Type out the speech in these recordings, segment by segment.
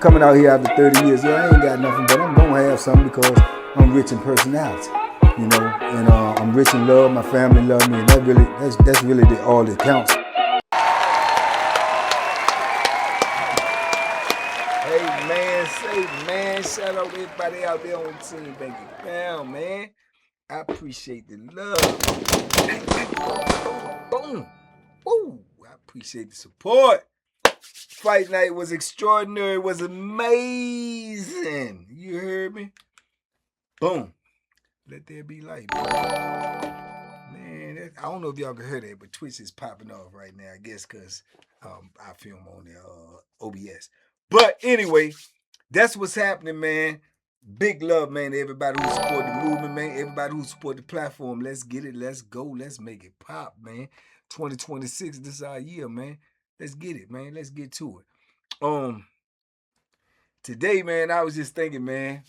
coming out here after 30 years. Yeah, I ain't got nothing, but I'm gonna have something because I'm rich in personality, you know, and I'm rich in love. My family love me, and that's really all that counts. Hey man, shout out to everybody out there on Team Banky Pound, man. I appreciate the love. Boom. Woo. I appreciate the support. Fight night was extraordinary. It was amazing. You heard me? Boom. Let there be light. Man, I don't know if y'all can hear that, but Twitch is popping off right now, I guess, because I film on the OBS. But anyway, that's what's happening, man. Big love, man, to everybody who support the movement, man. Everybody who support the platform. Let's get it. Let's go. Let's make it pop, man. 2026, this is our year, man. Let's get it, man. Let's get to it. Today, man, I was just thinking, man,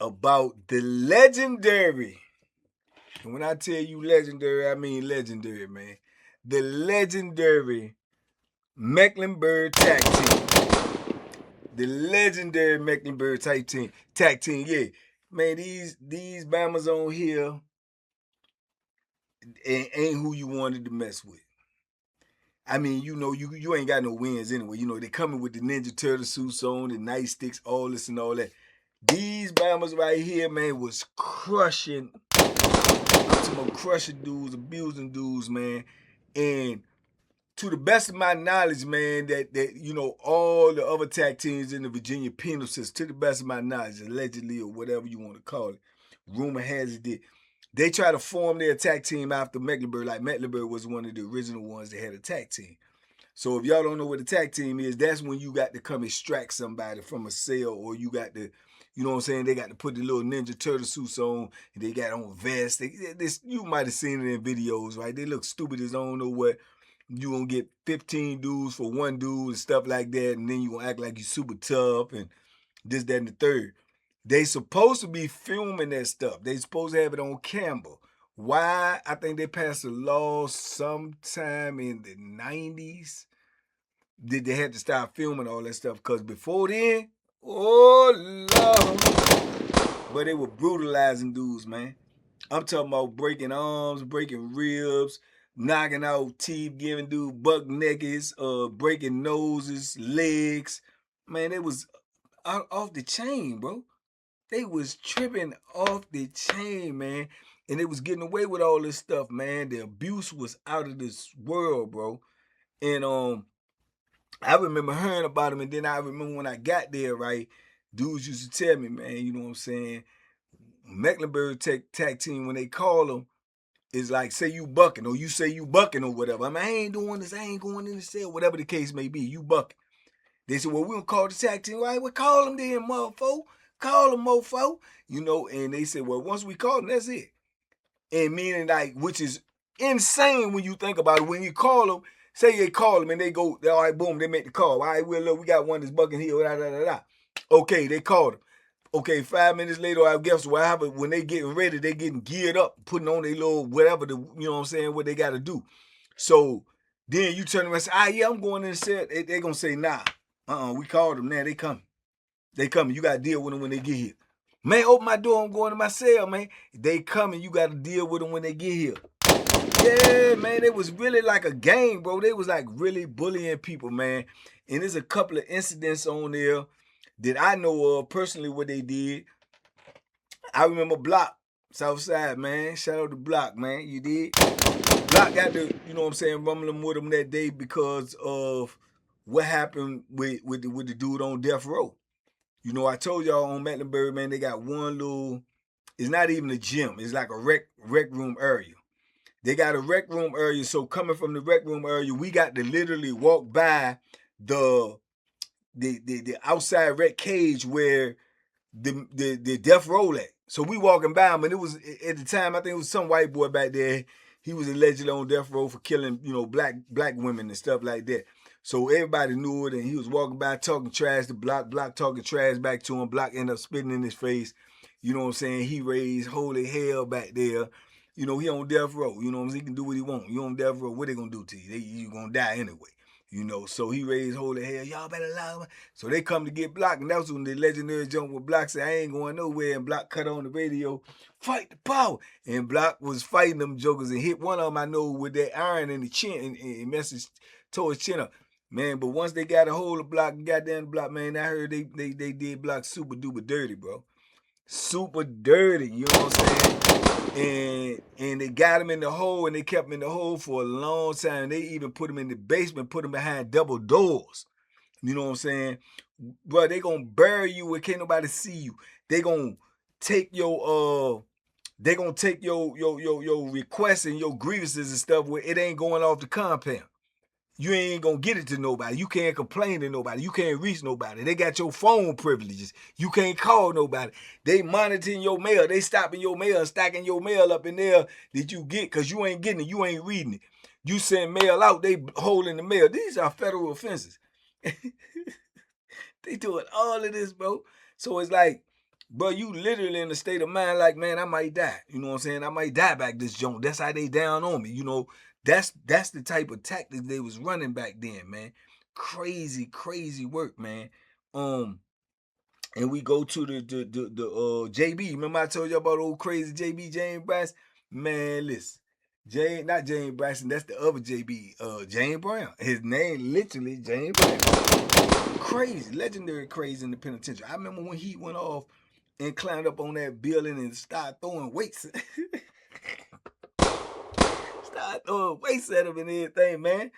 about the legendary. And when I tell you legendary, I mean legendary, man. The legendary Mecklenburg Tact Team. The legendary Mecklenburg Tact Team, yeah. Man, these Bammers on here ain't who you wanted to mess with. I mean, you know, you ain't got no wins anyway. You know, they coming with the Ninja Turtle suits on, the nightsticks, all this and all that. These Bammers right here, man, was crushing. I'm talking about crushing dudes, abusing dudes, man. And to the best of my knowledge, man, that you know, all the other tag teams in the Virginia penal system, to the best of my knowledge, allegedly or whatever you want to call it, rumor has it, they try to form their tag team after Mecklenburg. Like Mecklenburg was one of the original ones that had a tag team. So if y'all don't know what a tag team is, that's when you got to come extract somebody from a cell, or you got to, you know what I'm saying, they got to put the little Ninja Turtle suits on, and they got on vests. You might have seen it in videos, right? They look stupid as I don't know what. You gonna get 15 dudes for one dude and stuff like that, and then you gonna act like you super tough and this, that, and the third. They supposed to be filming that stuff. They supposed to have it on camera. Why? I think they passed a law sometime in the 90s. They had to start filming all that stuff, because before then, oh Lord, but they were brutalizing dudes, man. I'm talking about breaking arms, breaking ribs, knocking out teeth, giving dude buck necks, breaking noses, legs. Man, it was off the chain, bro. They was tripping off the chain, man. And they was getting away with all this stuff, man. The abuse was out of this world, bro. And I remember hearing about them, and then I remember when I got there, right, dudes used to tell me, man, you know what I'm saying, Mecklenburg tag team, when they call them, is like, say you bucking, or you say you bucking or whatever. I mean, I ain't doing this, I ain't going in the cell, whatever the case may be, you bucking. They said, well, we gonna call the tag team. Right, well, call them then, motherfucker. Call them, mofo. You know, and they said, well, once we call them, that's it. And meaning, like, which is insane when you think about it. When you call them, say you call them and they go, all right, boom, they make the call. All right, well, look, we got one that's bucking here, da, da, da, da. Okay, they called them. Okay, 5 minutes later, I guess what happened, when they getting ready, they getting geared up, putting on their little whatever, you know what I'm saying, what they got to do. So then you turn around and say, yeah, I'm going in the cell. They going to say, nah, we called them now, they coming. They coming, you got to deal with them when they get here. Man, open my door, I'm going to my cell, man. They coming, you got to deal with them when they get here. Yeah, man, it was really like a game, bro. They was like really bullying people, man. And there's a couple of incidents on there that I know of personally what they did. I remember Block, Southside, man. Shout out to Block, man. You did? Block got to, you know what I'm saying, rumbling with him that day because of what happened with the dude on death row. You know, I told y'all on Mecklenburg, man, they got one little, it's not even a gym. It's like a rec room area. They got a rec room area, so coming from the rec room area, we got to literally walk by the outside rec cage where the death row at. So we walking by him, and it was, at the time, I think it was some white boy back there. He was allegedly on death row for killing, you know, black women and stuff like that. So everybody knew it, and he was walking by talking trash to Block talking trash back to him. Block ended up spitting in his face. You know what I'm saying? He raised holy hell back there. You know, he on death row. You know what I'm saying? He can do what he want. You on death row, what they gonna do to you? You gonna die anyway. You know, so he raised holy hell, y'all better allow me. So they come to get Block, and that was when the legendary jump with Block said, I ain't going nowhere, and Block cut on the radio, fight the power. And Block was fighting them jokers and hit one of them, I know, with that iron in the chin, and message tore his chin up. Man, but once they got a hold of Block and got down to Block, man, I heard they did Block super duper dirty, bro. Super dirty, you know what I'm saying? And they got him in the hole, and they kept him in the hole for a long time. They even put him in the basement, put him behind double doors. You know what I'm saying? Bro, they gonna bury you where can't nobody see you. They gonna take your requests and your grievances and stuff where it ain't going off the compound. You ain't gonna get it to nobody. You can't complain to nobody. You can't reach nobody. They got your phone privileges. You can't call nobody. They monitoring your mail. They stopping your mail and stacking your mail up in there that you get because you ain't getting it. You ain't reading it. You send mail out, they holding the mail. These are federal offenses. They doing all of this, bro. So it's like, bro, you literally in a state of mind like, man, I might die. You know what I'm saying? I might die back this joint. That's how they down on me. You know, that's the type of tactics they was running back then, man. Crazy, crazy work, man. And we go to the JB. Remember I told you about old crazy JB, James Bryce? Man, listen. Not James Bryson, that's the other JB, James Brown. His name literally James Brown. Crazy, legendary crazy in the penitentiary. I remember when he went off and climbed up on that building and started throwing weights. Started throwing weights at him and everything, man.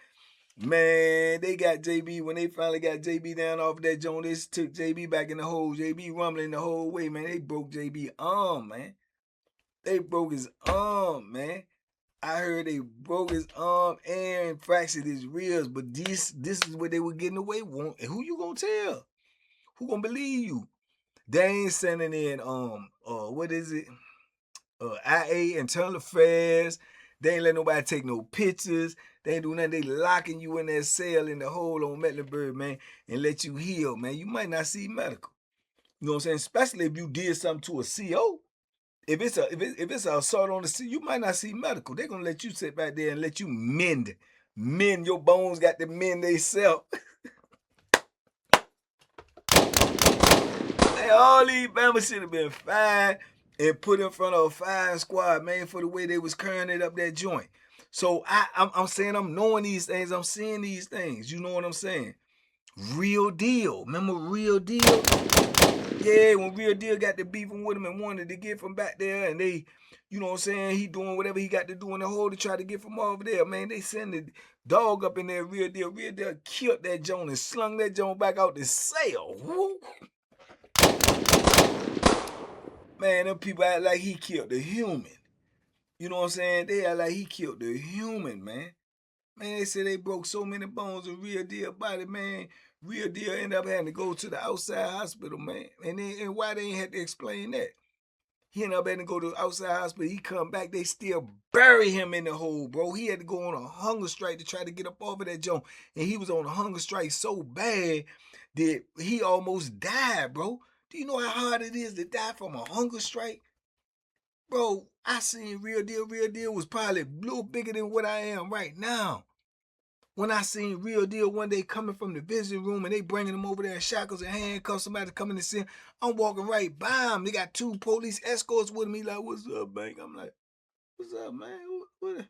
Man, they got JB, when they finally got JB down off of that joint, they took JB back in the hole. JB rumbling the whole way, man. They broke JB arm, man. They broke his arm, man. I heard they broke his arm and fractured his ribs, but this is what they were getting away with. And who you gonna tell? Who gonna believe you? They ain't sending in what is it? IA, Internal Affairs. They ain't let nobody take no pictures. They ain't do nothing. They locking you in that cell in the hole on Mecklenburg, man, and let you heal, man. You might not see medical. You know what I'm saying? Especially if you did something to a CO. If it's an assault on the sea, you might not see medical. They're gonna let you sit back there and let you mend. Mend your bones, got to mend they self. Hey, all these Bama should have been fined and put in front of a fire squad, man, for the way they was carrying it up that joint. So I'm saying I'm knowing these things, I'm seeing these things. You know what I'm saying? Real deal. Remember Real Deal? Yeah, when Real Deal got to beefing with him and wanted to get from back there, and they, you know what I'm saying, he doing whatever he got to do in the hole to try to get from over there, man. They send the dog up in there, Real Deal. Real Deal killed that joint and slung that joint back out the cell. Woo. Man, them people act like he killed the human. You know what I'm saying? They act like he killed the human, man. Man, they say they broke so many bones of Real Deal body, man. Real Deal ended up having to go to the outside hospital, man. And why they ain't had to explain that? He ended up having to go to the outside hospital. He come back, they still bury him in the hole, bro. He had to go on a hunger strike to try to get up off of that joint. And he was on a hunger strike so bad that he almost died, bro. Do you know how hard it is to die from a hunger strike? Bro, I seen Real Deal. Real Deal was probably a little bigger than what I am right now. When I seen Real Deal one day coming from the visiting room and they bringing him over there in shackles and handcuffs, somebody coming to see him, I'm walking right by him. They got 2 police escorts with me like, what's up, Bank? I'm like, what's up, man? What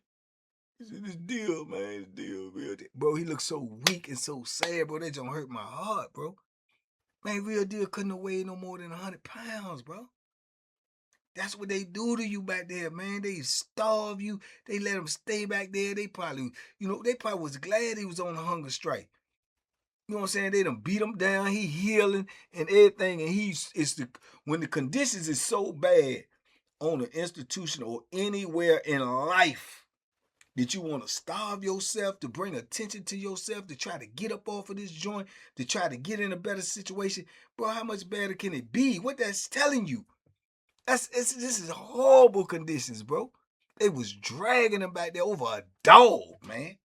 this deal, man? This deal, Real Deal. Bro, he looked so weak and so sad, bro. That don't hurt my heart, bro. Man, Real Deal couldn't have weighed no more than 100 pounds, bro. That's what they do to you back there, man. They starve you. They let him stay back there. They probably was glad he was on a hunger strike. You know what I'm saying? They done beat him down. He healing and everything. And when the conditions is so bad on an institution or anywhere in life that you want to starve yourself, to bring attention to yourself, to try to get up off of this joint, to try to get in a better situation, bro, how much better can it be? What that's telling you? This is horrible conditions, bro. They was dragging him back there over a dog, man.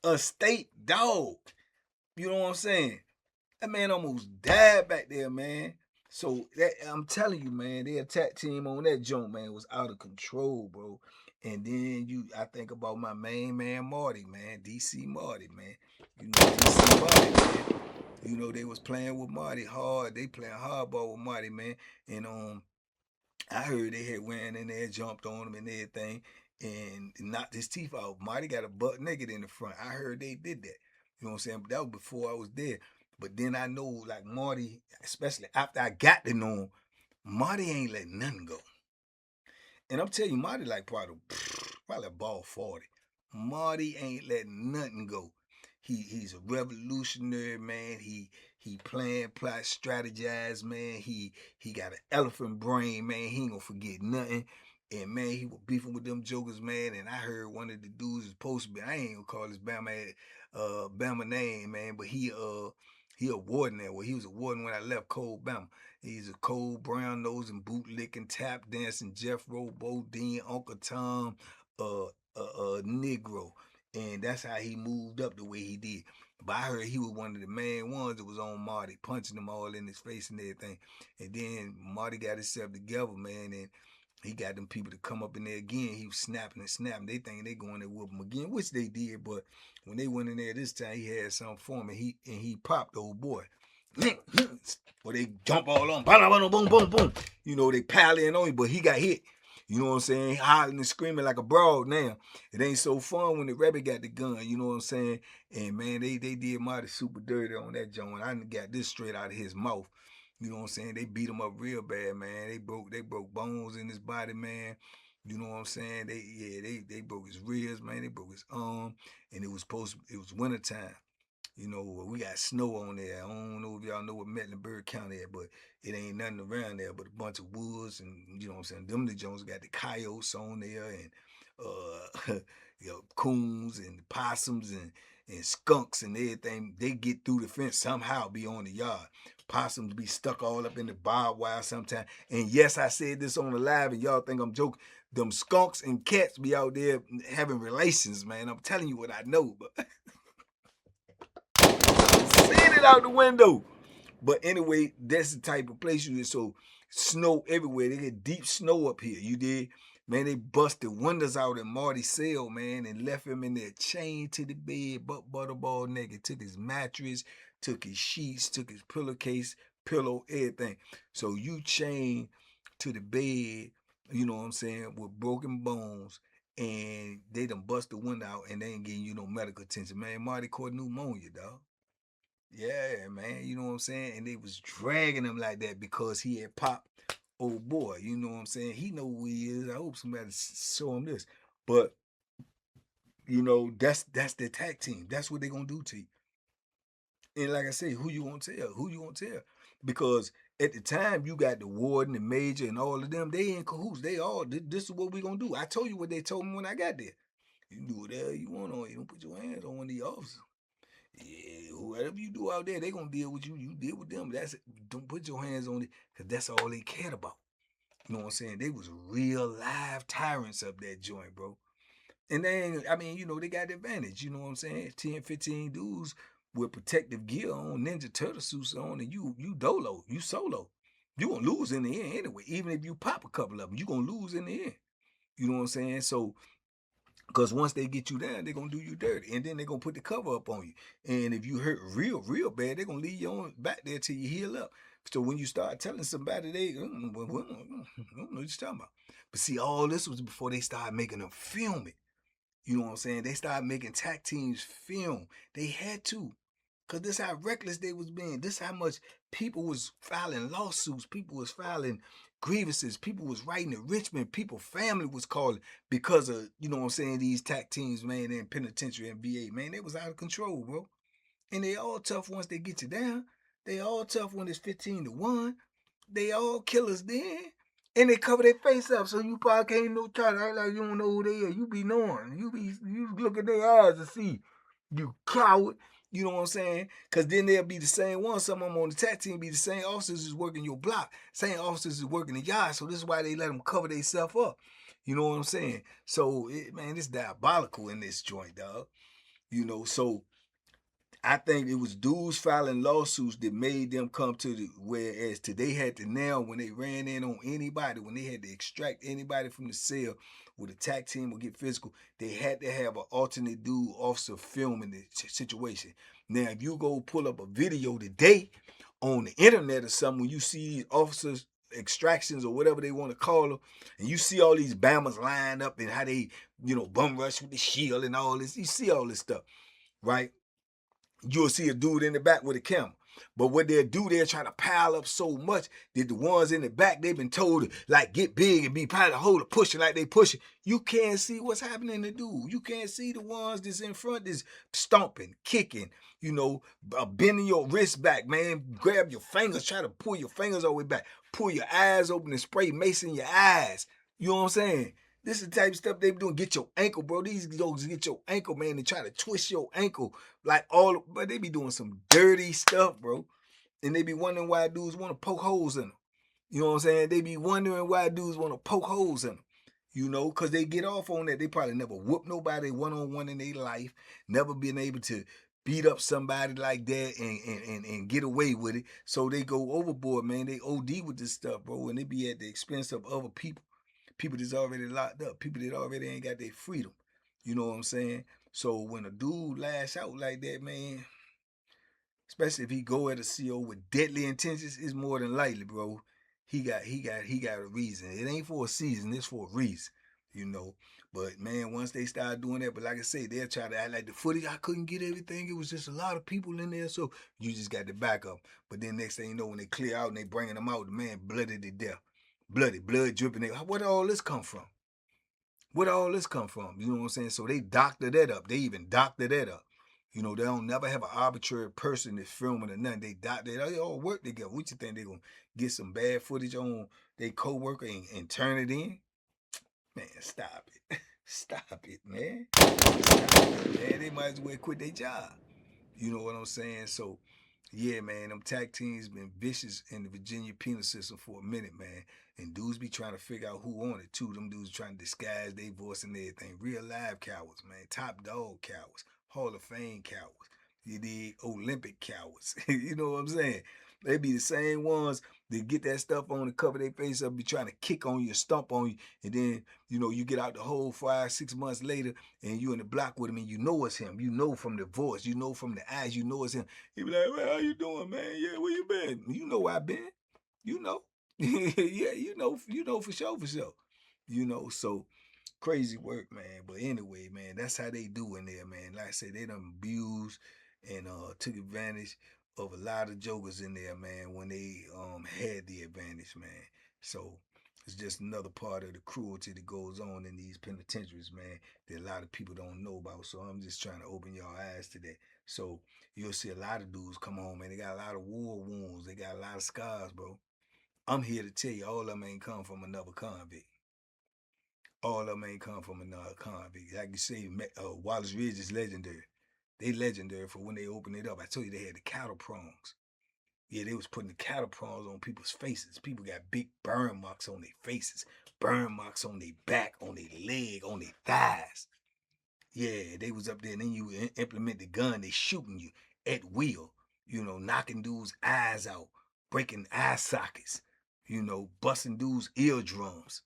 A state dog. You know what I'm saying? That man almost died back there, man. So I'm telling you, man, the attack team on that joint, man, was out of control, bro. And then I think about my main man Marty, man, DC Marty, man. You know, DC Marty, man. You know, they was playing with Marty hard. They playing hardball with Marty, man. And I heard they had went in there, jumped on him and everything, and knocked his teeth out. Marty got a butt naked in the front. I heard they did that. You know what I'm saying? But that was before I was there. But then I know, like Marty, especially after I got to know him, Marty ain't letting nothing go. And I'm telling you, Marty like probably a ball 40. Marty ain't letting nothing go. He's a revolutionary, man. He plan, plot, strategize, man. He got an elephant brain, man. He ain't gonna forget nothing. And man, he was beefing with them jokers, man. And I heard one of the dudes is supposed to be, I ain't gonna call his Bama name, man, but he a warden there. Well, he was a warden when I left Cold Bama. He's a cold brown nose and boot licking, tap dancing, Jeff Robo, Dean, Uncle Tom, Negro. And that's how he moved up the way he did. But I heard he was one of the main ones that was on Marty, punching them all in his face and everything. And then Marty got himself together, man, and he got them people to come up in there again. He was snapping and snapping. They thinking they going to whoop him again, which they did. But when they went in there this time, he had something for him, and he popped the old boy. Or they jump all on, boom, boom, boom, boom. You know, they pile in on him, but he got hit. You know what I'm saying? Hollering and screaming like a broad now. It ain't so fun when the rabbit got the gun, you know what I'm saying? And man, they did Marty super dirty on that joint. I got this straight out of his mouth. You know what I'm saying? They beat him up real bad, man. They broke bones in his body, man. You know what I'm saying? They broke his ribs, man. They broke his arm. And it was wintertime. You know, we got snow on there. I don't know if y'all know what Mecklenburg County is, but it ain't nothing around there but a bunch of woods and, you know what I'm saying, them the Jones got the coyotes on there and you know, coons and possums and skunks and everything. They get through the fence somehow, be on the yard. Possums be stuck all up in the barbed wire sometimes. And yes, I said this on the live and y'all think I'm joking. Them skunks and cats be out there having relations, man. I'm telling you what I know, but seeing it out the window. But anyway, that's the type of place you is. So snow everywhere. They get deep snow up here. You did? Man, they busted windows out in Marty's cell, man, and left him in there chained to the bed, butt butterball naked. Took his mattress, took his sheets, took his pillowcase, pillow, everything. So you chained to the bed, you know what I'm saying, with broken bones, and they done bust the window out and they ain't getting you no medical attention. Man, Marty caught pneumonia, dog. Yeah, man, you know what I'm saying? And they was dragging him like that because he had popped old boy, you know what I'm saying? He know who he is. I hope somebody show him this. But, you know, that's the tag team. That's what they gonna do to you. And like I say, who you gonna tell? Who you gonna tell? Because at the time you got the warden, the major, and all of them, they in cahoots. They all, this is what we gonna do. I told you what they told me when I got there. You can do whatever you want on you. Don't put your hands on one of the officers. Yeah, whatever you do out there, they gonna deal with you. You deal with them. That's it. Don't put your hands on it, cause that's all they cared about. You know what I'm saying? They was real live tyrants up that joint, bro. And then, I mean, you know, they got the advantage. You know what I'm saying? 10, 15 dudes with protective gear on, Ninja Turtle suits on, and you dolo, you solo. You gonna lose in the end anyway. Even if you pop a couple of them, you gonna lose in the end. You know what I'm saying? So because once they get you down, they're going to do you dirty. And then they're going to put the cover up on you. And if you hurt real bad, they're going to leave you on back there till you heal up. So when you start telling somebody, they don't know what you're talking about. But see, all this was before they started making them film it. You know what I'm saying? They started making tag teams film. They had to. Because this how reckless they was being. This how much people was filing lawsuits. People was filing grievances. People was writing to Richmond. People family was calling because of, you know what I'm saying, these tag teams, man, in penitentiary and VA. Man, they was out of control, bro. And they all tough once they get you down. They all tough when it's 15-1. They all killers then. And they cover their face up, so you probably can't try to act like you don't know who they are. You be knowing. You look at their eyes and see. You coward. You know what I'm saying? Because then they'll be the same one. Some of them on the tag team be the same officers is working your block. Same officers is working the yard. So this is why they let them cover themselves up. You know what I'm saying? So, man, it's diabolical in this joint, dog. You know, so I think it was dudes filing lawsuits that made them come to the whereas today had to now when they ran in on anybody, when they had to extract anybody from the cell where the Tact team will get physical, they had to have an alternate dude officer filming the situation. Now, if you go pull up a video today on the internet or something, when you see officers extractions or whatever they want to call them, and you see all these Bammers lined up and how they, bum rush with the shield and all this, you see all this stuff, right? You'll see a dude in the back with a camera. But what they'll do, they'll try to pile up so much that the ones in the back, they've been told to like get big and be probably the whole pushing like they pushing. You can't see what's happening to dude. You can't see the ones that's in front that's stomping, kicking, bending your wrist back, man. Grab your fingers, try to pull your fingers all the way back. Pull your eyes open and spray mace in your eyes. You know what I'm saying? This is the type of stuff they be doing. Get your ankle, bro. These jokes get your ankle, man. They try to twist your ankle but they be doing some dirty stuff, bro. And they be wondering why dudes want to poke holes in them. You know what I'm saying? They be wondering why dudes want to poke holes in them. Because they get off on that. They probably never whooped nobody one-on-one in their life. Never been able to beat up somebody like that and get away with it. So they go overboard, man. They OD with this stuff, bro. And they be at the expense of other people. People that's already locked up. People that already ain't got their freedom. You know what I'm saying? So when a dude lash out like that, man, especially if he go at a CO with deadly intentions, it's more than likely, bro. He got a reason. It ain't for a season, it's for a reason, But man, once they start doing that, but like I say, they'll try to act like the footage, I couldn't get everything. It was just a lot of people in there, so you just got to back up. But then next thing you know, when they clear out and they bringing them out, the man blooded to death. Blood dripping. Where did all this come from? Where did all this come from? You know what I'm saying? So they doctor that up. They even doctor that up. They don't never have an arbitrary person that's filming or nothing. They doctor it. They all work together. What you think they gonna get some bad footage on their co-worker and turn it in? Man, stop it. Stop it, man. Stop it, man. They might as well quit their job. You know what I'm saying? So, yeah, man, them Tact teams been vicious in the Virginia penal system for a minute, man. And dudes be trying to figure out who on it, too. Them dudes trying to disguise their voice and everything. Real live cowards, man. Top dog cowards. Hall of Fame cowards. You dig? Olympic cowards. You know what I'm saying? They be the same ones that get that stuff on and cover their face up, be trying to kick on you, stomp on you, and then, you get out the hole 5-6 months later, and you in the block with him, and you know it's him. You know from the voice. You know from the eyes. You know it's him. He be like, well, how you doing, man? Yeah, where you been? You know where I been. You know. Yeah, you know for sure. So crazy work, man. But anyway, man, that's how they do in there, man. Like I said, they done abused and took advantage of a lot of jokers in there, man, when they had the advantage, man. So it's just another part of the cruelty that goes on in these penitentiaries, man, that a lot of people don't know about. So I'm just trying to open your eyes to that. So you'll see a lot of dudes come home, man. They got a lot of war wounds. They got a lot of scars, bro. I'm here to tell you, all of them ain't come from another convict. All of them ain't come from another convict. Like you say, Wallace Ridge is legendary. They legendary for when they opened it up. I told you they had the cattle prongs. Yeah, they was putting the cattle prongs on people's faces. People got big burn marks on their faces, burn marks on their back, on their leg, on their thighs. Yeah, they was up there, and then you implement the gun, they shooting you at will, knocking dudes' eyes out, breaking eye sockets, busting dudes' eardrums.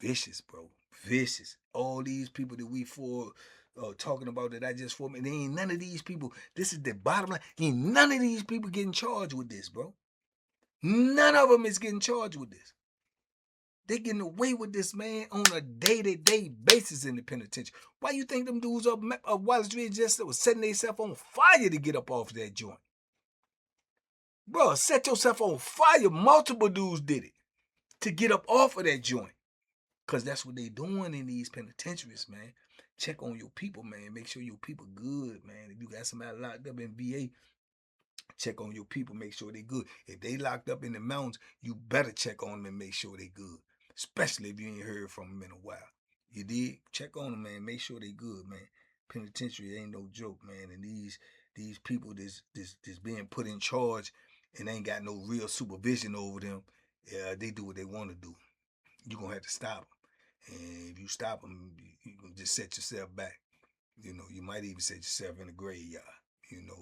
Vicious, bro. Vicious. All these people that we talking about that I just formed, there ain't none of these people. This is the bottom line. Ain't none of these people getting charged with this, bro. None of them is getting charged with this. They getting away with this, man, on a day-to-day basis in the penitentiary. Why you think them dudes up Wallace Ridge just was setting themselves on fire to get up off that joint? Bro, set yourself on fire. Multiple dudes did it to get up off of that joint. Because that's what they doing in these penitentiaries, man. Check on your people, man. Make sure your people good, man. If you got somebody locked up in VA, check on your people. Make sure they good. If they locked up in the mountains, you better check on them and make sure they good. Especially if you ain't heard from them in a while. You did? Check on them, man. Make sure they good, man. Penitentiary ain't no joke, man. And these people that's being put in charge and ain't got no real supervision over them, they do what they want to do. You're going to have to stop them. And if you stop them, you can just set yourself back. You might even set yourself in the graveyard,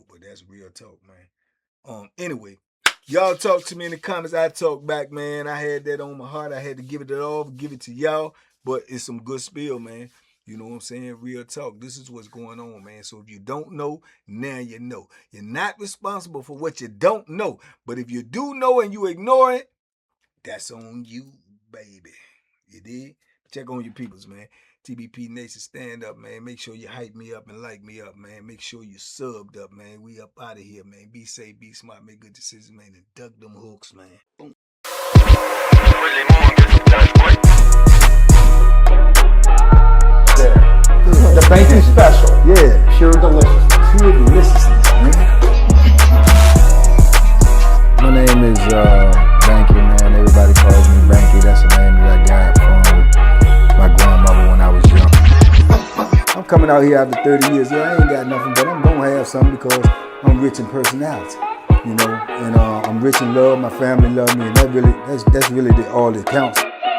but that's real talk, man. Anyway, y'all talk to me in the comments. I talk back, man. I had that on my heart. I had to give it all, give it to y'all. But it's some good spill, man. You know what I'm saying? Real talk. This is what's going on, man. So if you don't know, now you know. You're not responsible for what you don't know. But if you do know and you ignore it, that's on you, baby. You did? Check on your peoples, man. TBP Nation, stand up, man. Make sure you hype me up and like me up, man. Make sure you subbed up, man. We up out of here, man. Be safe, be smart, make good decisions, man. And duck them hooks, man. Boom. The banking special. Yeah. Pure deliciousness. Pure deliciousness, man. My name is Banky, man. Everybody calls me Banky. That's the name that I got from my grandmother when I was young. I'm coming out here after 30 years. Yeah, I ain't got nothing, but I'm gonna have something because I'm rich in personality, you know, and I'm rich in love. My family love me, and that's really all that counts.